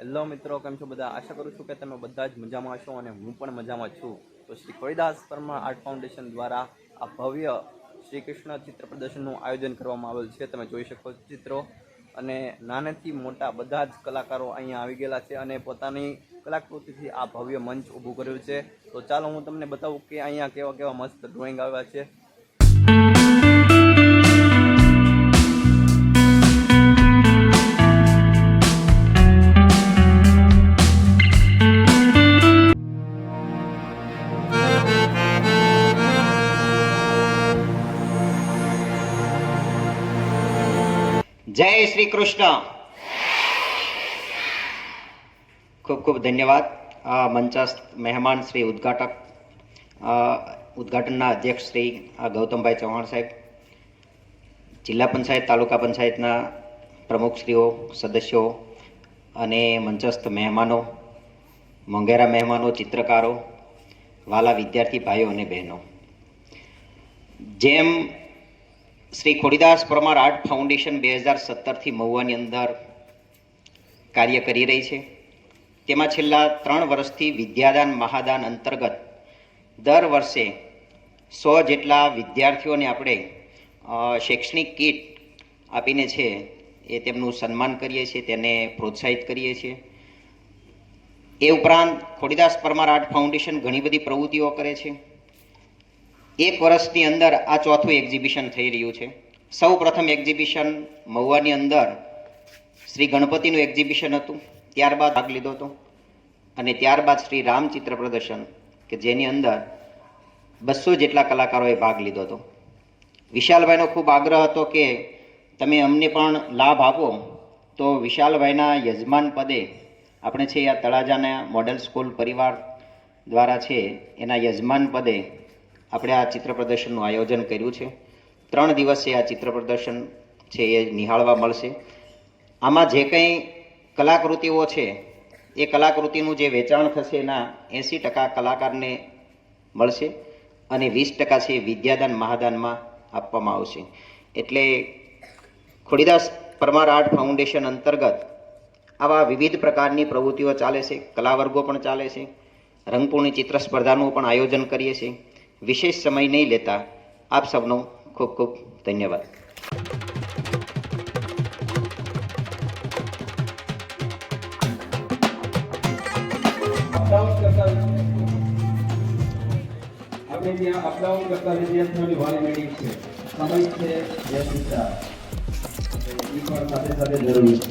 Hello મિત્રો, કેમ છો બધા? આશા કરું છું કે તમે બધા જ મજામાં હશો અને હું પણ મજામાં છું. તો શ્રી ખોડીદાસ પરમાર આર્ટ ફાઉન્ડેશન દ્વારા આ ભવ્ય શ્રી કૃષ્ણ ચિત્ર પ્રદર્શનનું આયોજન કરવામાં આવેલ છે. તમે જોઈ શકો છો ચિત્રો, અને નાનેથી મોટા બધા જ કલાકારો અહીંયા આવી ગયેલા છે અને પોતાની કલાકૃતિથી આ ભવ્ય મંચ ઊભું કર્યું છે. તો ચાલો હું તમને બતાવું કે અહીંયા કેવા કેવા મસ્ત ડ્રોઈંગ આવ્યા છે. जय श्री कृष्ण। खूब खूब धन्यवाद। मंचस्थ मेहमान श्री उद्घाटनना अध्यक्ष श्री गौतम भाई चौहान साहेब, जिला पंचायत तालुका पंचायतना प्रमुखश्रीओ, सदस्यों अने मंचस्थ मेहमानों, मोंघेरा मेहमानों, चित्रकारों, वाला विद्यार्थी भाईओ अने बहनों, जेम श्री खोड़ीदास परमार आर्ट फाउंडेशन 2017 थी महुआनी अंदर कार्य करी रही है। तेमां छेल्ला 3 वर्षथी विद्यादान महादान अंतर्गत दर वर्षे 100 जेटला विद्यार्थीओने आपणे शैक्षणिक किट आपीने छे ए तेमनुं सन्मान करीए छीए, तेने प्रोत्साहित करीए छीए। ए उपरांत खोड़ीदास परमार आर्ट फाउंडेशन घणी बधी प्रवृत्तिओ करे छे। एक वर्षनी अंदर आ चौथुं एक्जिबिशन थई रह्युं छे। सौ प्रथम एक्जिबिशन महुआनी अंदर श्री गणपतिनुं एक्जिबिशन हतुं, त्यारबाद भाग लीधो हतो, अने त्यारबाद श्री राम चित्र प्रदर्शन के जेनी अंदर 200 जेटला कलाकारोए भाग लीधो हतो। विशालभाईनो खूब आग्रह हतो के तमे अमने पण लाभ आपो, तो विशालभाईना यजमान पदे आपणे छे आ तळाजाना मॉडल स्कूल परिवार द्वारा छे एना यजमान पदे આપણે આ ચિત્ર પ્રદર્શનનું આયોજન કર્યું છે। 3 દિવસે આ ચિત્ર પ્રદર્શન છે એ નિહાળવા મળશે। આમાં જે કંઈ કલાકૃતિઓ છે એ કલાકૃતિનું જે વેચાણ થશે એના 80% કલાકારને મળશે અને 20% છે વિદ્યાદાન મહાદાનમાં આપવામાં આવશે। એટલે ખોડીદાસ પરમાર આર્ટ ફાઉન્ડેશન અંતર્ગત આવા વિવિધ પ્રકારની પ્રવૃત્તિઓ ચાલે છે, કલાવર્ગો પણ ચાલે છે, રંગપૂર્ણી ચિત્ર સ્પર્ધાનું પણ આયોજન કરીએ છીએ। विशेष समय नहीं लेता। आप सबनो खूब खूब धन्यवाद। આપણે ત્યાં અપડાઉન કરતા વિદ્યાર્થીઓની વાલી મીટિંગ છે, સમય છે 10 મિનિટ, એ પણ સાથે સાથે જરૂરી છે।